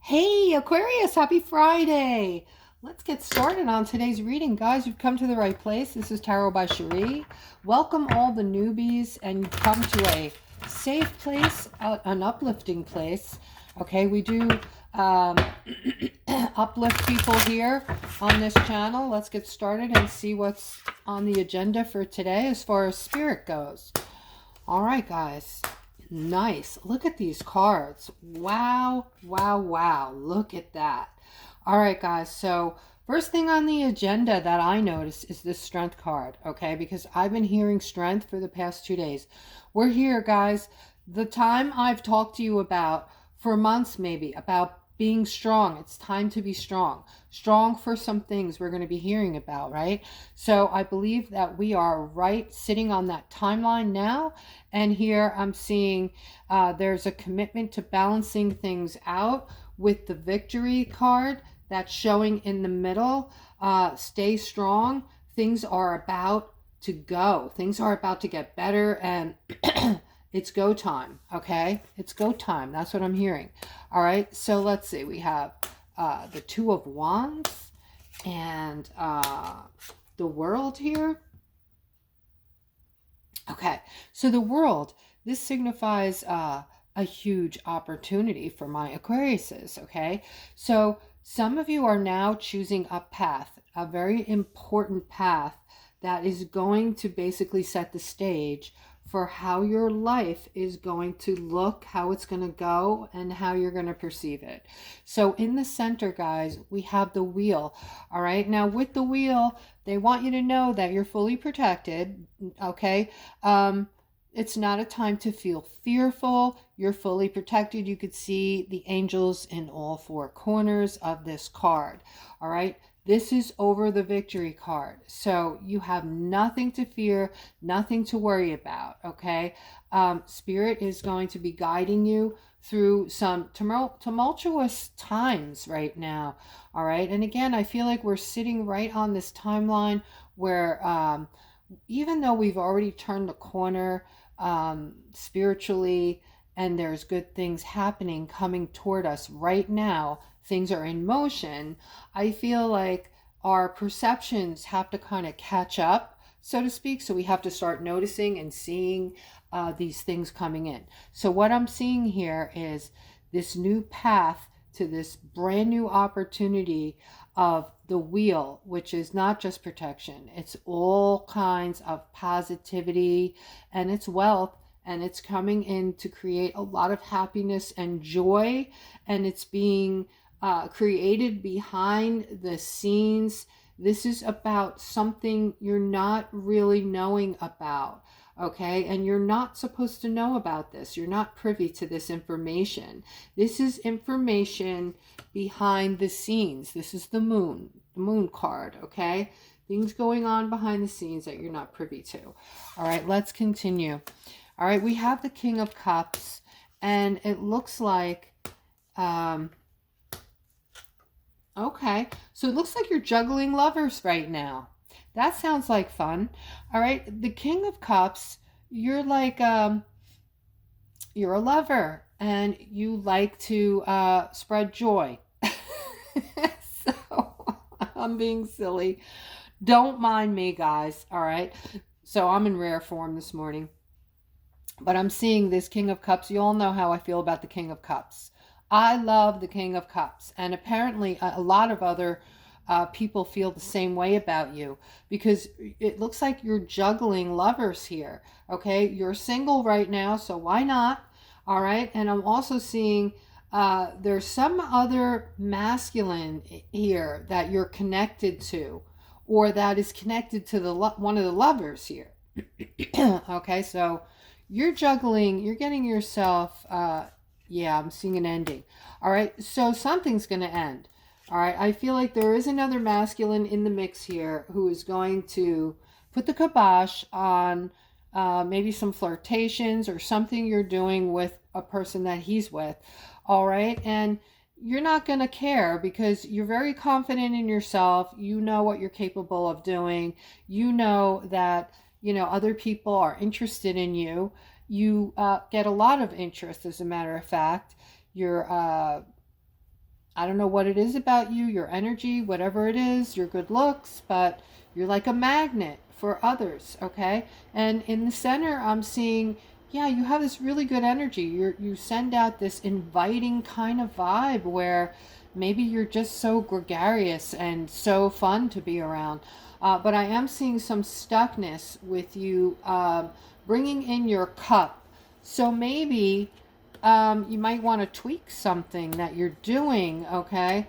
Hey, Aquarius, happy Friday. Let's get started on today's reading. Guys, you've come to the right place. This is Tarot by Cherie. Welcome all the newbies, and you've come to a safe place, an uplifting place. Okay, we do uplift people here on this channel. Let's get started and see what's on the agenda for today as far as spirit goes. All right, guys. Nice. Look at these cards. Wow, wow, wow. Look at that. All right, guys. So first thing on the agenda that I noticed is this strength card, okay? Because I've been hearing strength for the past 2 days. We're here, guys. The time I've talked to you about for months maybe about being strong. It's time to be strong. Strong for some things we're going to be hearing about, right? So I believe that we are right sitting on that timeline now. And here I'm seeing there's a commitment to balancing things out with the victory card that's showing in the middle. Stay strong. Things are about to go. Things are about to get better, and it's go time, okay? It's go time. That's what I'm hearing. All right, so let's see. We have the Two of Wands and the World here. Okay, so the World, this signifies a huge opportunity for my Aquariuses, okay? So some of you are now choosing a path, a very important path that is going to basically set the stage for how your life is going to look, how it's going to go, and how you're going to perceive it. So in the center, guys, we have the Wheel. All right, now with the Wheel, they want you to know that you're fully protected, okay? It's not a time to feel fearful. You're fully protected. You could see the angels in all four corners of this card. All right. This is over the victory card. So you have nothing to fear, nothing to worry about. Okay. Spirit is going to be guiding you through some tumultuous times right now. All right. And again, I feel like we're sitting right on this timeline where even though we've already turned the corner spiritually, and there's good things happening coming toward us right now, things are in motion, I feel like our perceptions have to kind of catch up, so to speak. So we have to start noticing and seeing these things coming in. So what I'm seeing here is this new path to this brand new opportunity of the Wheel, which is not just protection, it's all kinds of positivity, and it's wealth, and it's coming in to create a lot of happiness and joy, and it's being created behind the scenes. This is about something you're not really knowing about, okay? And you're not supposed to know about this. You're not privy to this information. This is information behind the scenes. This is the moon card, okay? Things going on behind the scenes that you're not privy to. All right, let's continue. All right, we have the King of Cups, and it looks like, okay, so it looks like you're juggling lovers right now. That sounds like fun. All right, the King of Cups, you're like, you're a lover, and you like to spread joy. So I'm being silly. Don't mind me, guys, all right? So I'm in rare form this morning. But I'm seeing this King of Cups. You all know how I feel about the King of Cups. I love the King of Cups. And apparently a lot of other people feel the same way about you, because it looks like you're juggling lovers here. Okay, you're single right now, so why not? All right, and I'm also seeing there's some other masculine here that you're connected to, or that is connected to the one of the lovers here. Okay, so you're juggling, you're getting yourself, yeah, I'm seeing an ending. All right, so something's going to end. All right, I feel like there is another masculine in the mix here who is going to put the kibosh on maybe some flirtations or something you're doing with a person that he's with. All right, and you're not going to care because you're very confident in yourself. You know what you're capable of doing. You know that, you know, other people are interested in you. You get a lot of interest, as a matter of fact. You're I don't know what it is about you, your energy, whatever it is, your good looks, but you're like a magnet for others, okay? And in the center, I'm seeing, yeah, you have this really good energy. You send out this inviting kind of vibe where maybe you're just so gregarious and so fun to be around. But I am seeing some stuckness with you bringing in your cup. So maybe you might want to tweak something that you're doing, okay?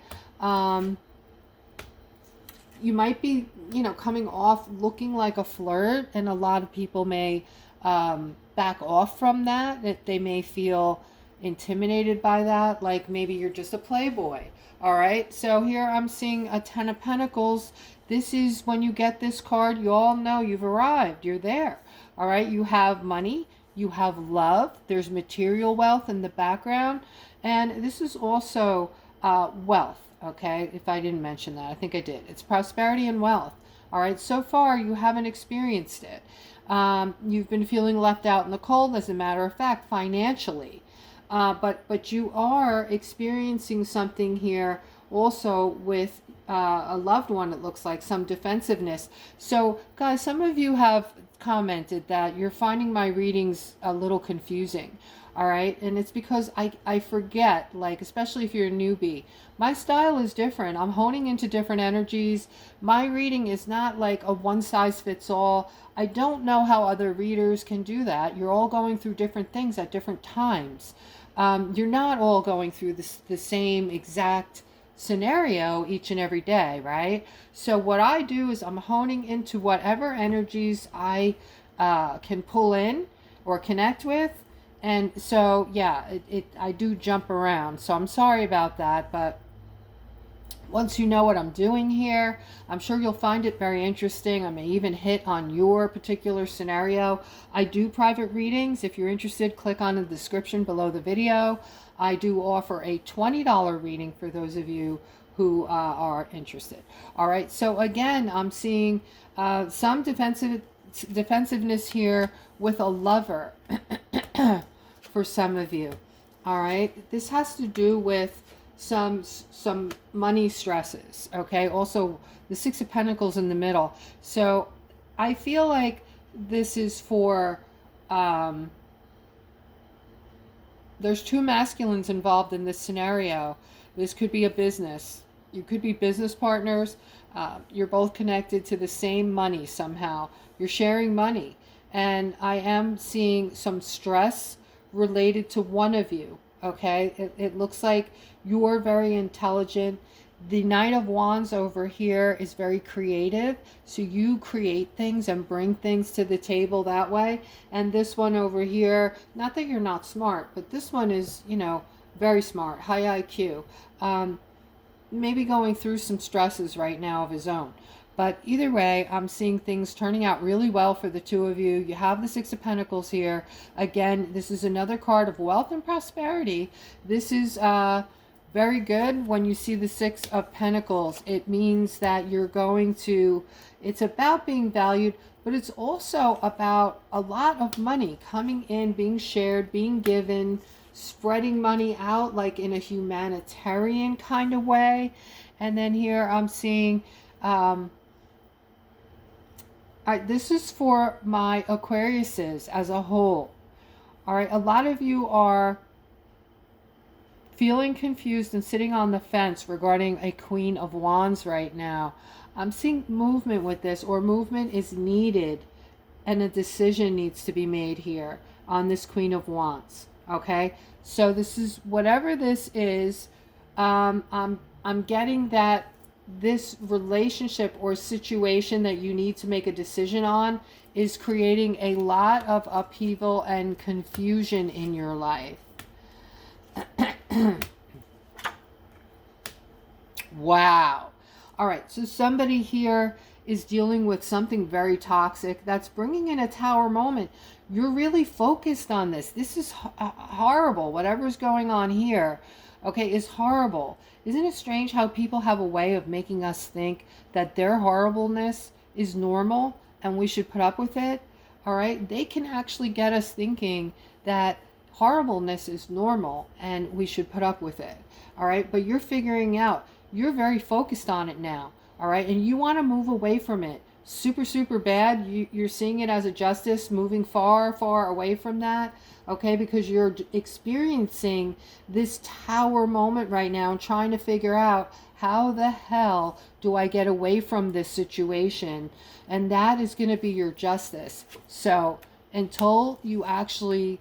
You might be, coming off looking like a flirt, and a lot of people may back off from that. They may feel intimidated by that, like maybe you're just a playboy. All right, so here I'm seeing a 10 of Pentacles. This is when you get this card, you all know you've arrived. You're there. All right, you have money. You have love. There's material wealth in the background. And this is also wealth, okay? If I didn't mention that, I think I did. It's prosperity and wealth. All right, so far you haven't experienced it. You've been feeling left out in the cold, as a matter of fact, financially. But you are experiencing something here also with a loved one, it looks like, some defensiveness. So, guys, some of you have commented that you're finding my readings a little confusing. All right, and it's because I forget, like, especially if you're a newbie, my style is different. I'm honing into different energies. My reading is not like a one size fits all. I don't know how other readers can do that. You're all going through different things at different times. You're not all going through the same exact scenario each and every day, right? So what I do is I'm honing into whatever energies I can pull in or connect with. And so, yeah, I do jump around. So I'm sorry about that, but once you know what I'm doing here, I'm sure you'll find it very interesting. I may even hit on your particular scenario. I do private readings. If you're interested, click on the description below the video. I do offer a $20 reading for those of you who are interested. All right, so again, I'm seeing some defensiveness here with a lover for some of you. All right, this has to do with some money stresses, okay? Also, the Six of Pentacles in the middle. So I feel like this is for, there's two masculines involved in this scenario. This could be a business. You could be business partners. You're both connected to the same money somehow. You're sharing money. And I am seeing some stress related to one of you. Okay, it looks like you're very intelligent. The Knight of Wands over here is very creative. So you create things and bring things to the table that way. And this one over here, not that you're not smart, but this one is, very smart, high IQ. Maybe going through some stresses right now of his own. But either way, I'm seeing things turning out really well for the two of you. You have the Six of Pentacles here. Again, this is another card of wealth and prosperity. This is very good. When you see the Six of Pentacles, it means that you're going to, it's about being valued, but it's also about a lot of money coming in, being shared, being given, spreading money out like in a humanitarian kind of way. And then here I'm seeing... this is for my Aquariuses as a whole. All right, a lot of you are feeling confused and sitting on the fence regarding a Queen of Wands right now. I'm seeing movement with this, or movement is needed and a decision needs to be made here on this Queen of Wands. Okay, so this is, whatever this is, I'm getting that this relationship or situation that you need to make a decision on is creating a lot of upheaval and confusion in your life. Wow. All right, so somebody here is dealing with something very toxic that's bringing in a Tower moment. You're really focused on this. This is horrible. Whatever's going on here, okay, is horrible. Isn't it strange how people have a way of making us think that their horribleness is normal and we should put up with it? All right, they can actually get us thinking that horribleness is normal and we should put up with it. All right. But you're figuring out, you're very focused on it now. All right. And you want to move away from it super, super bad. You're seeing it as a justice, moving far, far away from that. Okay. Because you're experiencing this tower moment right now and trying to figure out, how the hell do I get away from this situation? And that is going to be your justice. So until you actually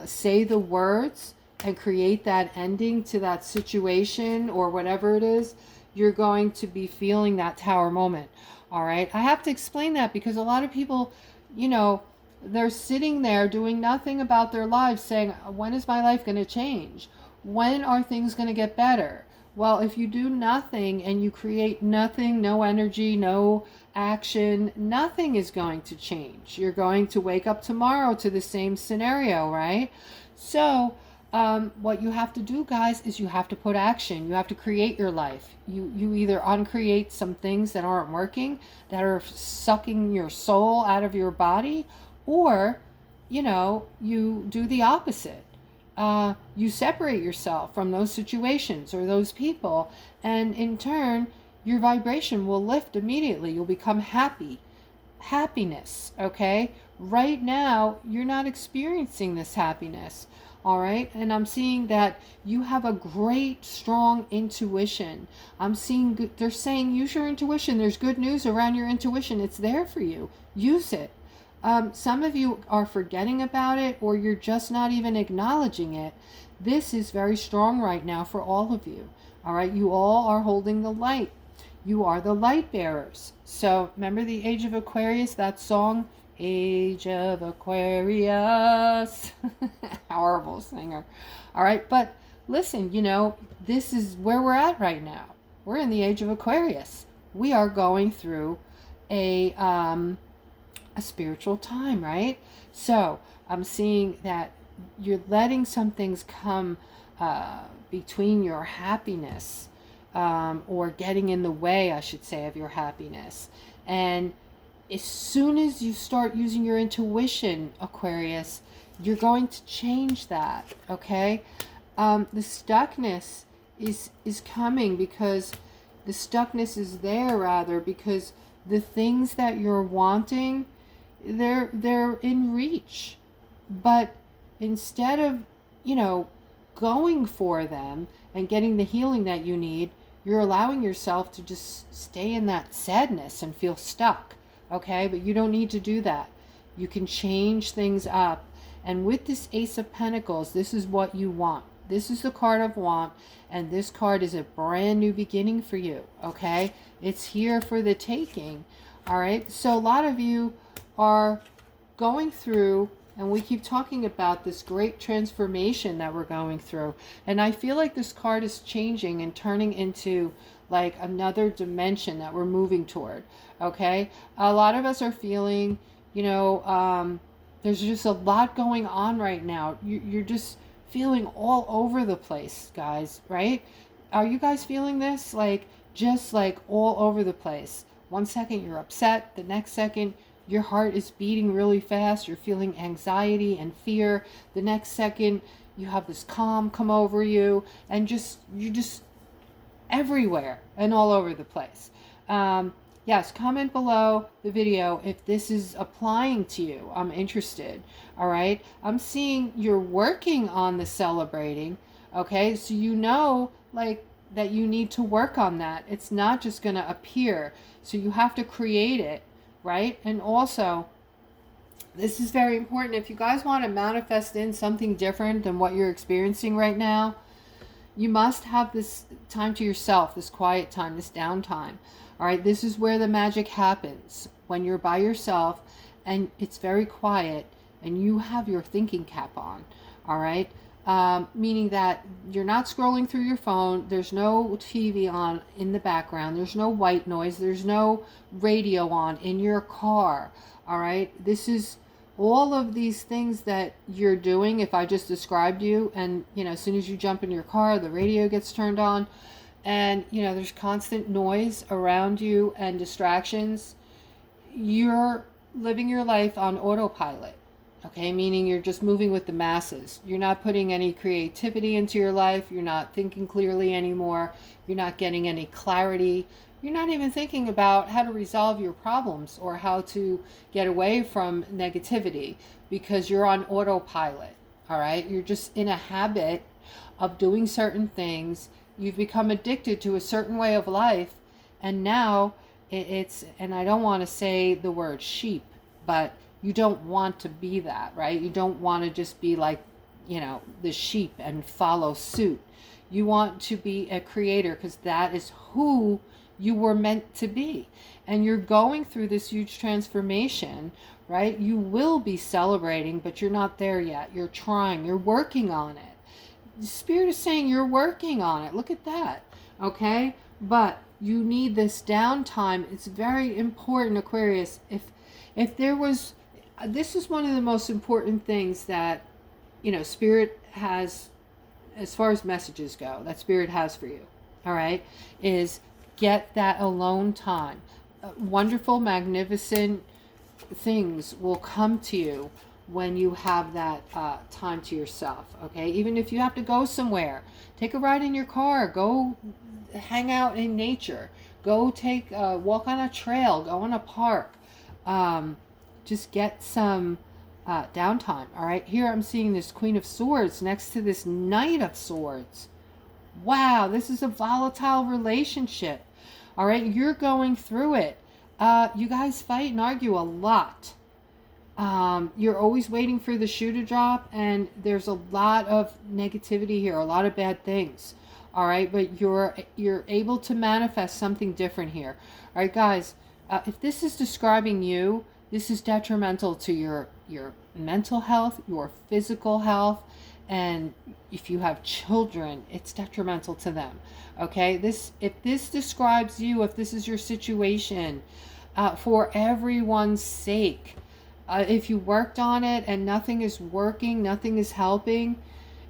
say the words and create that ending to that situation or whatever it is, you're going to be feeling that tower moment. All right. I have to explain that because a lot of people, you know, they're sitting there doing nothing about their lives saying, when is my life going to change? When are things going to get better? Well, if you do nothing and you create nothing, no energy, no action, nothing is going to change. You're going to wake up tomorrow to the same scenario, right? So what you have to do, guys, is you have to put action. You have to create your life. You either uncreate some things that aren't working, that are sucking your soul out of your body, or, you know, you do the opposite. You separate yourself from those situations or those people, and in turn, your vibration will lift immediately. You'll become happy. Happiness, okay? Right now, you're not experiencing this happiness, all right? And I'm seeing that you have a great, strong intuition. I'm seeing, they're saying use your intuition. There's good news around your intuition. It's there for you. Use it. Some of you are forgetting about it, or you're just not even acknowledging it. This is very strong right now for all of you. All right, you all are holding the light. You are the light bearers. So remember the Age of Aquarius, that song, Age of Aquarius. Horrible singer. All right, but listen, you know, this is where we're at right now. We're in the Age of Aquarius. We are going through a spiritual time, right? So I'm seeing that you're letting some things come between your happiness, or getting in the way, I should say, of your happiness. And as soon as you start using your intuition, Aquarius, you're going to change that, okay? The stuckness is coming, because the stuckness is there, rather, because the things that you're wanting, they're in reach. But instead of, you know, going for them and getting the healing that you need, you're allowing yourself to just stay in that sadness and feel stuck, okay? But you don't need to do that. You can change things up. And with this Ace of Pentacles, this is what you want. This is the card of want, and this card is a brand new beginning for you, okay? It's here for the taking, all right? So a lot of you are going through, and we keep talking about this great transformation that we're going through, and I feel like this card is changing and turning into like another dimension that we're moving toward, okay? A lot of us are feeling, you know, there's just a lot going on right now. You're just feeling all over the place, guys, right? Are you guys feeling this? Like, just like all over the place. One second you're upset, the next second your heart is beating really fast, you're feeling anxiety and fear. The next second you have this calm come over you, and you're just everywhere and all over the place. Yes, comment below the video if this is applying to you. I'm interested. All right. I'm seeing you're working on the celebrating. Okay. So you know, like, that you need to work on that. It's not just going to appear. So you have to create it. Right. And also, this is very important. If you guys want to manifest in something different than what you're experiencing right now, you must have this time to yourself, this quiet time, this downtime. All right, this is where the magic happens, when you're by yourself and it's very quiet and you have your thinking cap on. All right, meaning that you're not scrolling through your phone. There's no TV on in the background. There's no white noise. There's no radio on in your car. All right, this is all of these things that you're doing. If I just described you, and you know, as soon as you jump in your car, the radio gets turned on, and you know, there's constant noise around you and distractions. You're living your life on autopilot, Okay, meaning you're just moving with the masses. You're not putting any creativity into your life. You're not thinking clearly anymore. You're not getting any clarity. You're not even thinking about how to resolve your problems or how to get away from negativity because you're on autopilot. All right, you're just in a habit of doing certain things. You've become addicted to a certain way of life, and now it's, and I don't want to say the word sheep, but you don't want to be that, right? You don't want to just be like, the sheep and follow suit. You want to be a creator because that is who you were meant to be. And you're going through this huge transformation, right? You will be celebrating, but you're not there yet. You're trying, you're working on it. The Spirit is saying you're working on it. Look at that, okay? But you need this downtime. It's very important, Aquarius. If there was, this is one of the most important things that, Spirit has, as far as messages go, that Spirit has for you, all right, is get that alone time. Wonderful, magnificent things will come to you when you have that time to yourself, okay? Even if you have to go somewhere, take a ride in your car, go hang out in nature, go take a walk on a trail, go in a park. Just get some downtime, all right? Here I'm seeing this Queen of Swords next to this Knight of Swords. Wow, this is a volatile relationship, all right? You're going through it. You guys fight and argue a lot. You're always waiting for the shoe to drop, and there's a lot of negativity here, a lot of bad things, all right? But you're able to manifest something different here, all right, guys? If this is describing you, this is detrimental to your mental health, your physical health, and if you have children, it's detrimental to them, okay? If this describes you, if this is your situation, for everyone's sake, if you worked on it and nothing is working, nothing is helping,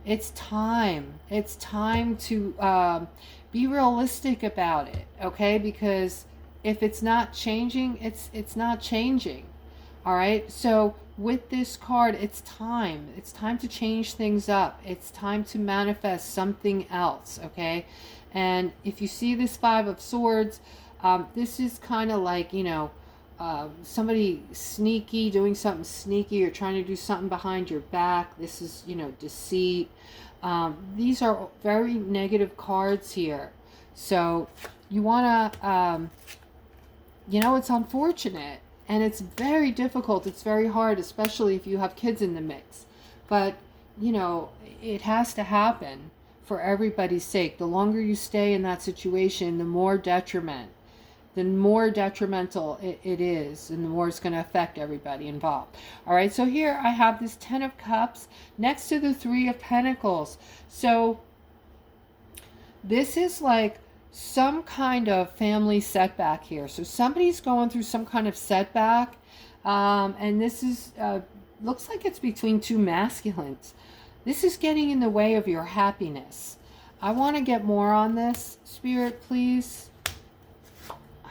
it's time. It's time to be realistic about it, okay? Because if it's not changing, it's not changing. All right, so with this card, it's time. It's time to change things up. It's time to manifest something else, okay? And if you see this Five of Swords, this is kind of like, somebody sneaky, doing something sneaky or trying to do something behind your back. This is, deceit. These are very negative cards here. So you want to, it's unfortunate. And it's very difficult. It's very hard, especially if you have kids in the mix. But, it has to happen for everybody's sake. The longer you stay in that situation, the more detrimental it is, and the more it's going to affect everybody involved. All right, so here I have this Ten of Cups next to the Three of Pentacles. So this is like some kind of family setback here. So somebody's going through some kind of setback, and this is looks like it's between two masculines. This is getting in the way of your happiness. I want to get more on this, Spirit, please.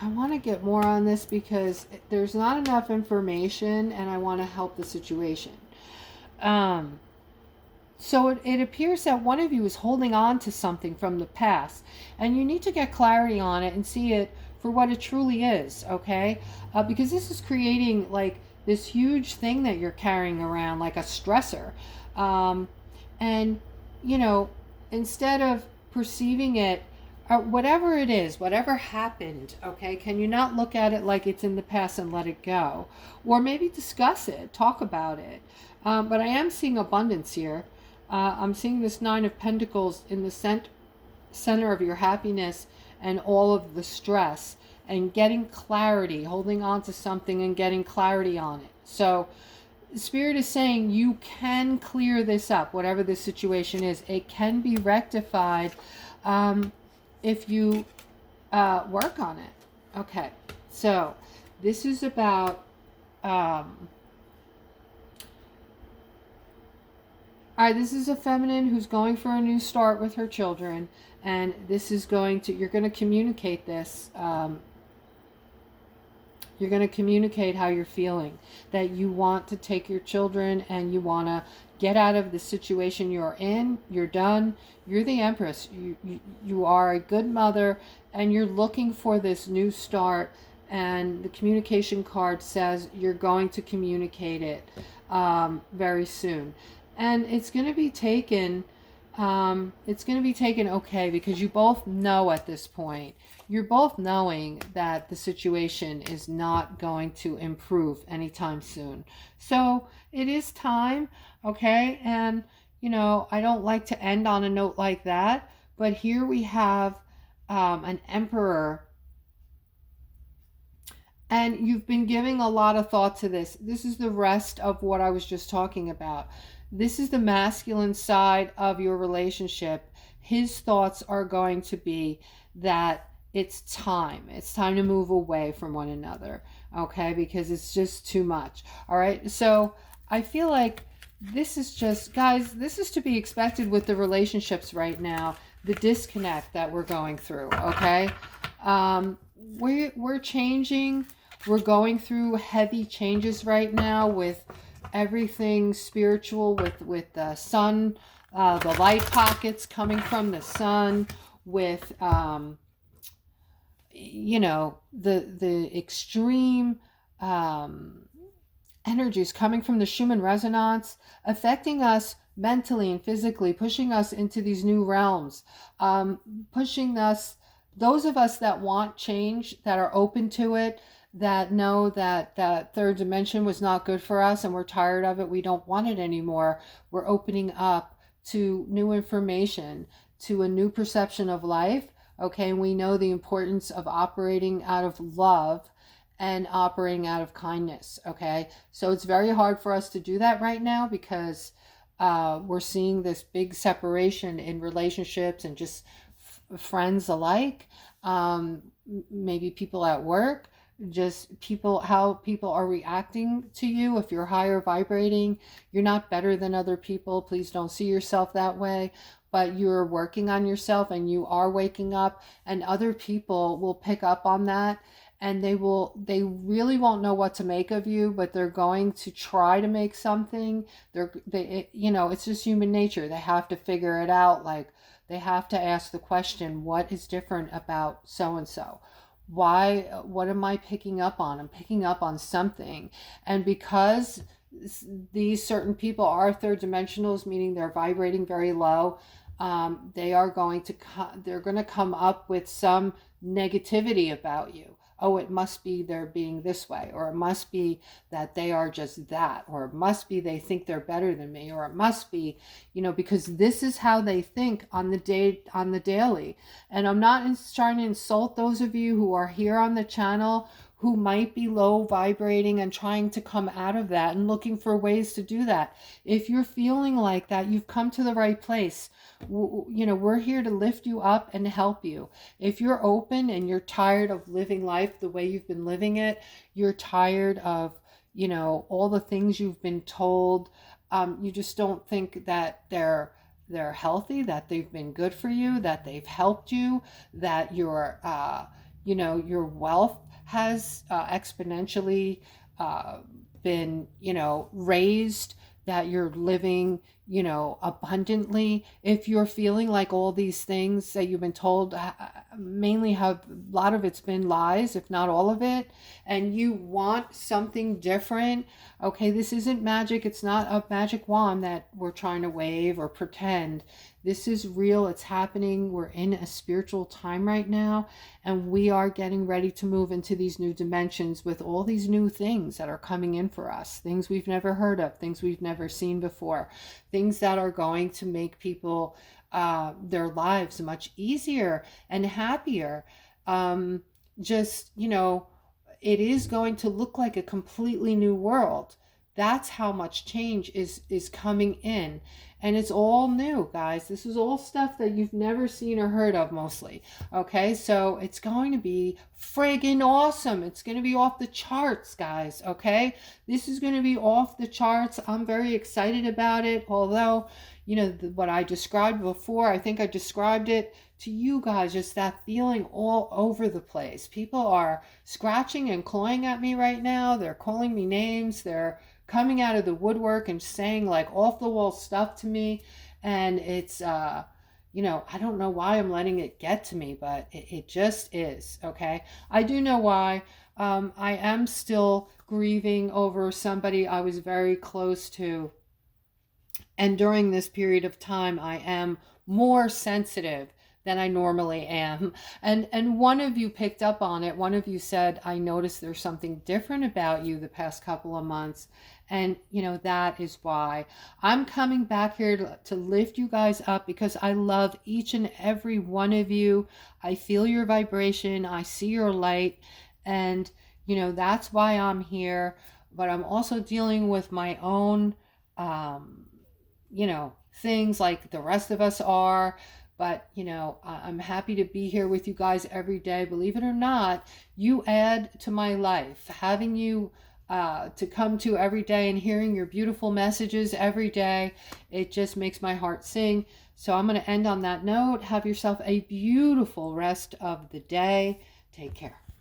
I want to get more on this because there's not enough information, and I want to help the situation. So it appears that one of you is holding on to something from the past, and you need to get clarity on it and see it for what it truly is, okay? Because this is creating like this huge thing that you're carrying around, like a stressor. And, instead of perceiving it, whatever it is, whatever happened, okay, can you not look at it like it's in the past and let it go? Or maybe discuss it, talk about it. But I am seeing abundance here. I'm seeing this Nine of Pentacles in the center of your happiness and all of the stress, and getting clarity, holding on to something and getting clarity on it. So Spirit is saying you can clear this up, whatever the situation is. It can be rectified if you work on it. Okay, so this is about all right, this is a feminine who's going for a new start with her children, and this is you're going to communicate this You're going to communicate how you're feeling, that you want to take your children and you want to get out of the situation you're in. You're done. You're the Empress. You are a good mother, and you're looking for this new start. And the communication card says you're going to communicate it very soon. And it's going to be taken. It's going to be taken okay, because you both know at this point, you're both knowing that the situation is not going to improve anytime soon. So it is time, okay? And, I don't like to end on a note like that, but here we have an emperor, and you've been giving a lot of thought to this. This is the rest of what I was just talking about. This is the masculine side of your relationship. His thoughts are going to be that it's time. It's time to move away from one another, okay? Because it's just too much. All right. So I feel like this is just, guys, this is to be expected with the relationships right now, the disconnect that we're going through, okay? We're changing. We're going through heavy changes right now with everything spiritual, with the sun, the light pockets coming from the sun, with the extreme energies coming from the Schumann resonance, affecting us mentally and physically, pushing us into these new realms, pushing us, those of us that want change, that are open to it, that know that that third dimension was not good for us and we're tired of it, we don't want it anymore. We're opening up to new information, to a new perception of life. Okay, and we know the importance of operating out of love and operating out of kindness. Okay, so it's very hard for us to do that right now, because we're seeing this big separation in relationships and just friends alike, maybe people at work, just people, how people are reacting to you. If you're higher vibrating, you're not better than other people. Please don't see yourself that way, but you're working on yourself and you are waking up, and other people will pick up on that, and they really won't know what to make of you, but they're going to try to make something. It's just human nature. They have to figure it out. Like, they have to ask the question, what is different about so and so? Why, what am I picking up on? I'm picking up on something. And because these certain people are third dimensionals, meaning they're vibrating very low, they're going to come up with some negativity about you. Oh, it must be they're being this way, or it must be that they are just that, or it must be they think they're better than me, or it must be, because this is how they think on the daily. And I'm not trying to insult those of you who are here on the channel who might be low vibrating and trying to come out of that and looking for ways to do that. If you're feeling like that, you've come to the right place. We're here to lift you up and help you. If you're open and you're tired of living life the way you've been living it, you're tired of, all the things you've been told, you just don't think that they're healthy, that they've been good for you, that they've helped you, that your wealth has exponentially been, raised, that you're living, abundantly. If you're feeling like all these things that you've been told, mainly a lot of it's been lies, if not all of it, and you want something different, okay, this isn't magic. It's not a magic wand that we're trying to wave or pretend. This is real. It's happening. We're in a spiritual time right now, and we are getting ready to move into these new dimensions with all these new things that are coming in for us, things we've never heard of, things we've never seen before, things that are going to make people their lives much easier and happier. It is going to look like a completely new world. That's how much change is coming in. And it's all new, guys. This is all stuff that you've never seen or heard of mostly. Okay, so it's going to be friggin' awesome. It's going to be off the charts, guys. Okay, this is going to be off the charts. I'm very excited about it. Although, you know, what I described before, I think I described it to you guys, just that feeling all over the place. People are scratching and clawing at me right now. They're calling me names. They're coming out of the woodwork and saying like off the wall stuff to me. And it's, you know, I don't know why I'm letting it get to me, but it just is. Okay. I do know why. I am still grieving over somebody I was very close to. And during this period of time, I am more sensitive than I normally am. And one of you picked up on it. One of you said, I noticed there's something different about you the past couple of months. And, you know, that is why I'm coming back here to lift you guys up, because I love each and every one of you. I feel your vibration. I see your light. And, you know, that's why I'm here. But I'm also dealing with my own, you know, things like the rest of us are. But, you know, I'm happy to be here with you guys every day. Believe it or not, you add to my life. Having you to come to every day and hearing your beautiful messages every day, it just makes my heart sing. So I'm going to end on that note. Have yourself a beautiful rest of the day. Take care.